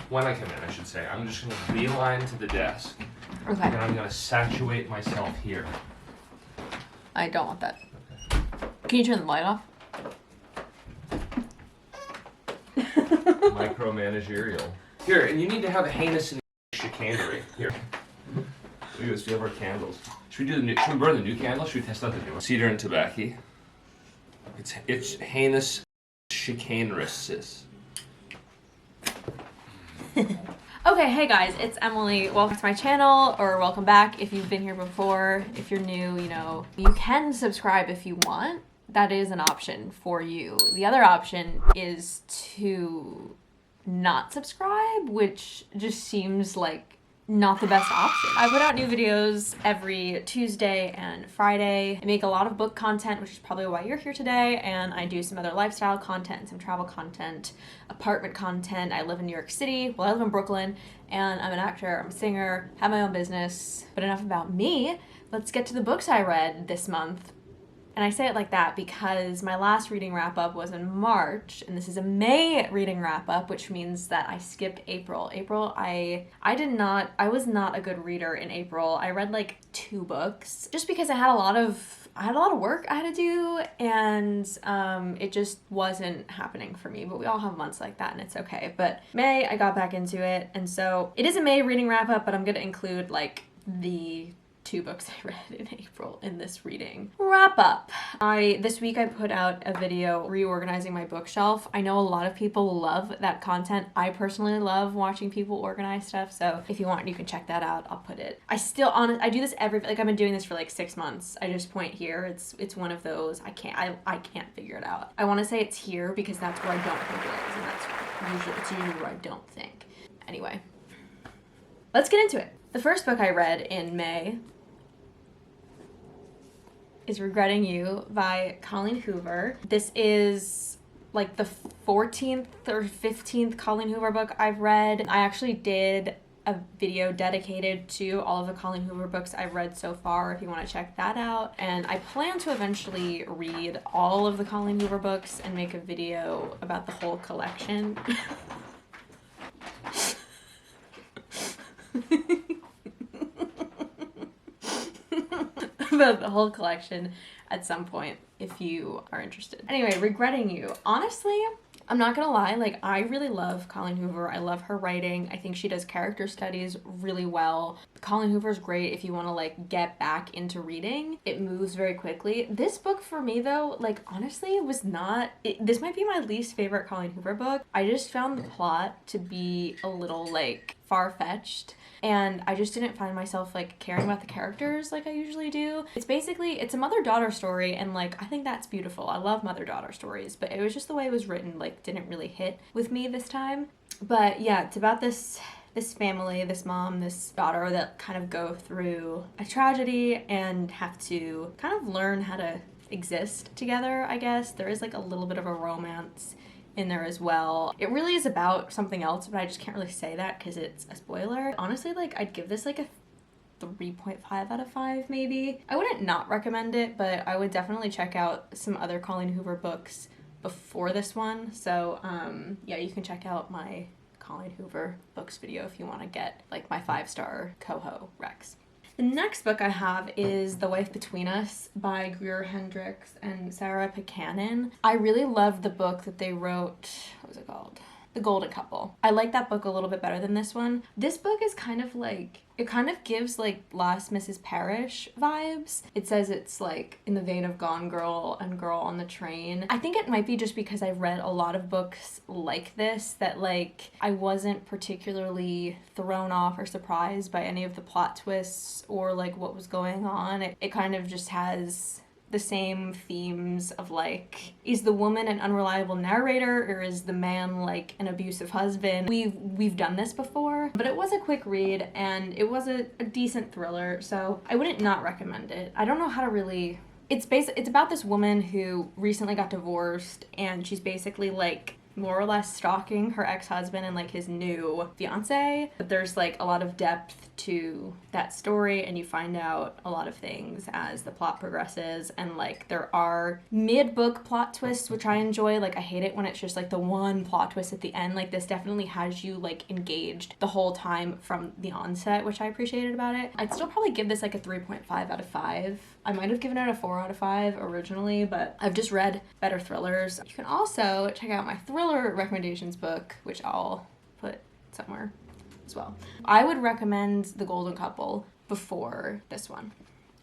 when I come in, I should say, I'm just gonna beeline to the desk. Okay. And I'm gonna saturate myself here. I don't want that. Okay. Can you turn the light off? Micromanagerial. Here, and you need to have a heinous and chicanery. Here. Look at this, we have our candles. Should we burn the new candle? Should we test out the new one? Cedar and tobacco. It's heinous chicaneous. Okay, hey guys, it's Emily. Welcome to my channel, or welcome back if you've been here before. If you're new, you know, you can subscribe if you want. That is an option for you. The other option is to not subscribe, which just seems like not the best option. I put out new videos every Tuesday and Friday. I make a lot of book content, which is probably why you're here today, and I do some other lifestyle content, some travel content, apartment content. I live in New York City. Well, I live in Brooklyn, and I'm an actor, I'm a singer, have my own business. But enough about me. Let's get to the books I read this month. And I say it like that because my last reading wrap-up was in March, and this is a May reading wrap-up, which means that I skipped April. I was not a good reader in April. I read like 2 books just because I had a lot of work I had to do, and it just wasn't happening for me. But we all have months like that, and it's okay. But May, I got back into it, and so it is a May reading wrap-up, but I'm gonna include like the 2 books I read in April in this reading wrap up. This week I put out a video reorganizing my bookshelf. I know a lot of people love that content. I personally love watching people organize stuff, so if you want, you can check that out. I'll put it. I do this I've been doing this for like 6 months. I just point here. It's one of those I can't figure it out. I want to say it's here because that's where I don't think it is, and it's usually where I don't think. Anyway, let's get into it. The first book I read in May is Regretting You by Colleen Hoover. This is like the 14th or 15th Colleen Hoover book I've read. I actually did a video dedicated to all of the Colleen Hoover books I've read so far, if you want to check that out. And I plan to eventually read all of the Colleen Hoover books and make a video about the whole collection. About the whole collection at some point if you are interested. Anyway, Regretting You. Honestly, I'm not gonna lie, like I really love Colleen Hoover. I love her writing. I think she does character studies really well. Colleen Hoover's great if you want to like get back into reading. It moves very quickly. This book for me though, like honestly was not, this might be my least favorite Colleen Hoover book. I just found the plot to be a little like far-fetched, and I just didn't find myself like caring about the characters like I usually do. It's a mother-daughter story, and like I think that's beautiful. I love mother-daughter stories, but it was just the way it was written like didn't really hit with me this time. But yeah, it's about this family, this mom, this daughter that kind of go through a tragedy and have to kind of learn how to exist together, I guess. There is like a little bit of a romance in there as well. It really is about something else, but I just can't really say that because it's a spoiler. Honestly, like I'd give this like a 3.5 out of 5 maybe. I wouldn't not recommend it, but I would definitely check out some other Colleen Hoover books before this one. So yeah, you can check out my Colleen Hoover books video if you want to get like my 5-star coho Rex. The next book I have is The Wife Between Us by Greer Hendricks and Sarah Pekanen. I really love the book that they wrote. What was it called? The Golden Couple. I like that book a little bit better than this one. This book is kind of like, it kind of gives like Last Mrs. Parrish vibes. It says it's like in the vein of Gone Girl and Girl on the Train. I think it might be just because I've read a lot of books like this that like I wasn't particularly thrown off or surprised by any of the plot twists or like what was going on. It kind of just has the same themes of like, is the woman an unreliable narrator or is the man like an abusive husband? We've done this before, but it was a quick read and it was a decent thriller, so I wouldn't not recommend it. I don't know how to really, it's about this woman who recently got divorced, and she's basically like more or less stalking her ex-husband and like his new fiance. But there's like a lot of depth to that story, and you find out a lot of things as the plot progresses, and like there are mid-book plot twists which I enjoy. Like I hate it when it's just like the one plot twist at the end. Like this definitely has you like engaged the whole time from the onset, which I appreciated about it. I'd still probably give this like a 3.5 out of 5. I might have given it a 4 out of 5 originally, but I've just read better thrillers. You can also check out my thriller recommendations book, which I'll put somewhere as well. I would recommend The Golden Couple before this one.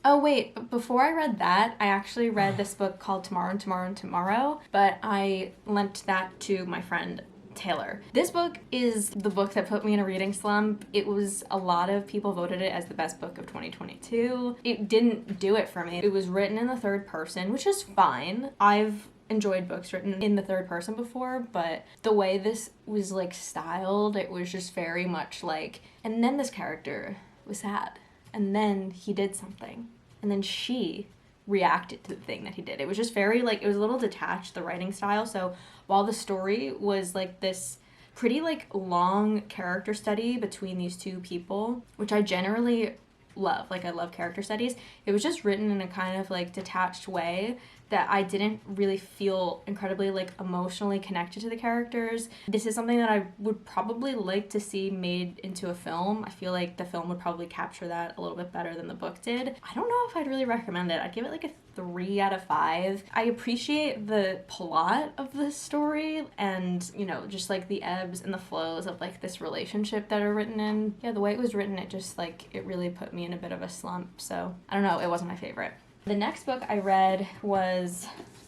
Oh wait, but before I read that, I actually read this book called Tomorrow and Tomorrow and Tomorrow, but I lent that to my friend Taylor. This book is the book that put me in a reading slump. It was, a lot of people voted it as the best book of 2022. It didn't do it for me. It was written in the third person, which is fine. I've enjoyed books written in the third person before, but the way this was like styled, it was just very much like, and then this character was sad, and then he did something, and then she reacted to the thing that he did. It was just very like, it was a little detached, the writing style. So while the story was like this pretty like long character study between these two people, which I generally love, like I love character studies, it was just written in a kind of like detached way that I didn't really feel incredibly like emotionally connected to the characters. This is something that I would probably like to see made into a film. I feel like the film would probably capture that a little bit better than the book did. I don't know if I'd really recommend it. I'd give it like a 3 out of 5. I appreciate the plot of this story and, you know, just like the ebbs and the flows of like this relationship that are written in. Yeah, the way it was written, it just like, it really put me in a bit of a slump. So I don't know, it wasn't my favorite. The next book I read was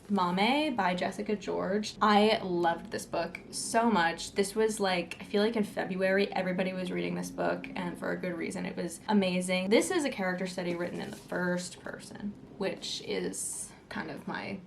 Mame by Jessica George. I loved this book so much. This was like, I feel like in February, everybody was reading this book, and for a good reason. It was amazing. This is a character study written in the first person, which is kind of my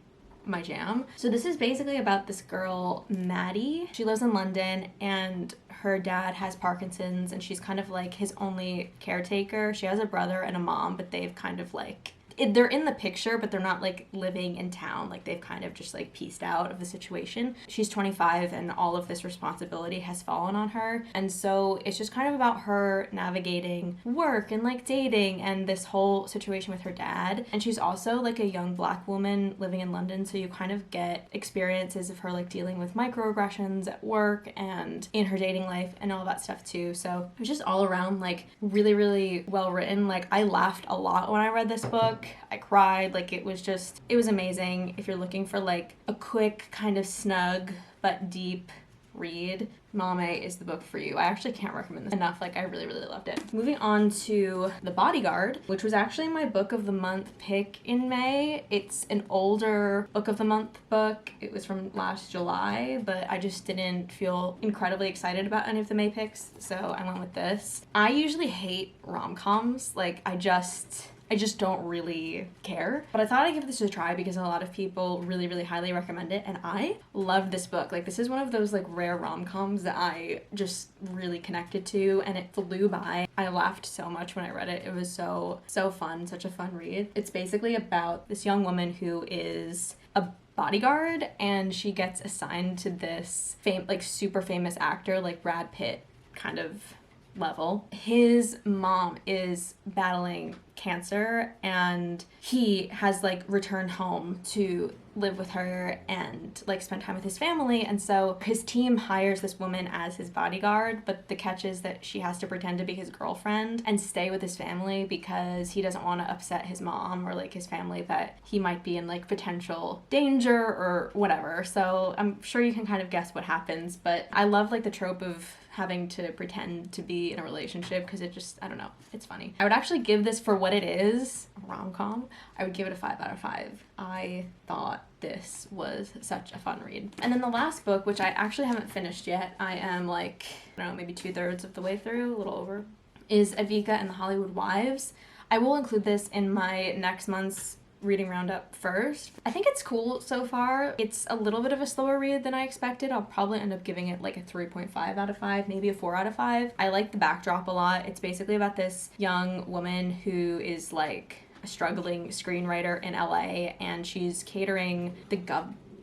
jam. So this is basically about this girl, Maddie. She lives in London, and her dad has Parkinson's, and she's kind of like his only caretaker. She has a brother and a mom, but they've kind of like, they're in the picture, but they're not like living in town. Like they've kind of just like pieced out of the situation. She's 25 and all of this responsibility has fallen on her. And so it's just kind of about her navigating work and like dating and this whole situation with her dad. And she's also like a young Black woman living in London. So you kind of get experiences of her like dealing with microaggressions at work and in her dating life and all that stuff too. So it was just all around like really, really well written. Like I laughed a lot when I read this book. I cried. Like it was amazing. If you're looking for like a quick kind of snug but deep read, Mame is the book for you. I actually can't recommend this enough. Like I really, really loved it. Moving on to The Bodyguard, which was actually my book of the month pick in May. It's an older book of the month book. It was from last July, but I just didn't feel incredibly excited about any of the May picks, so I went with this. I usually hate rom-coms. Like I just don't really care. But I thought I'd give this a try because a lot of people really, really highly recommend it. And I love this book. Like this is one of those like rare rom-coms that I just really connected to, and it flew by. I laughed so much when I read it. It was so fun, such a fun read. It's basically about this young woman who is a bodyguard, and she gets assigned to this super famous actor, like Brad Pitt kind of level. His mom is battling cancer, and he has like returned home to live with her and like spend time with his family. And so his team hires this woman as his bodyguard, but the catch is that she has to pretend to be his girlfriend and stay with his family because he doesn't want to upset his mom or like his family that he might be in like potential danger or whatever. So I'm sure you can kind of guess what happens, but I love like the trope of having to pretend to be in a relationship because it just, I don't know, it's funny. I would actually give this, for what it is, a rom-com, I would give it a 5 out of 5. I thought this was such a fun read. And then the last book, which I actually haven't finished yet, I am like, I don't know, maybe 2/3 of the way through, a little over, is Advika and the Hollywood Wives. I will include this in my next month's reading roundup first. I think it's cool so far. It's a little bit of a slower read than I expected. I'll probably end up giving it like a 3.5 out of 5, maybe a 4 out of 5. I like the backdrop a lot. It's basically about this young woman who is like a struggling screenwriter in LA, and she's catering the governor's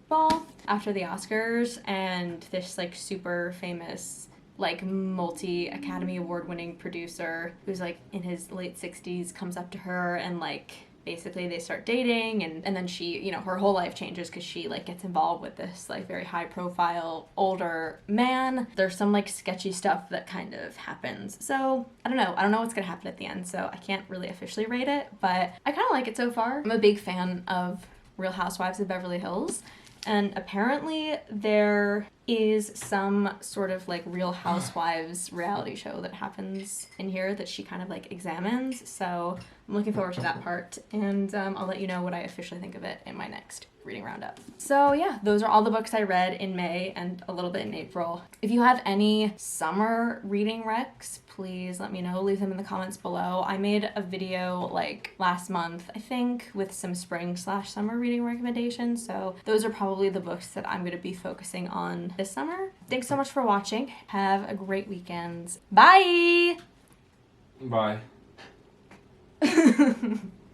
ball after the Oscars, and this like super famous like multi-Academy Award winning producer who's like in his late 60s comes up to her and like basically they start dating, and then she, you know, her whole life changes because she like gets involved with this like very high profile older man. There's some like sketchy stuff that kind of happens. So I don't know what's gonna happen at the end, so I can't really officially rate it, but I kind of like it so far. I'm a big fan of Real Housewives of Beverly Hills, and apparently there is some sort of like Real Housewives reality show that happens in here that she kind of like examines. So I'm looking forward to that part, and I'll let you know what I officially think of it in my next reading roundup. So yeah, those are all the books I read in May and a little bit in April. If you have any summer reading recs, please let me know. Leave them in the comments below. I made a video like last month, I think, with some spring/summer reading recommendations. So those are probably the books that I'm going to be focusing on this summer. Thanks so much for watching. Have a great weekend. Bye! Bye.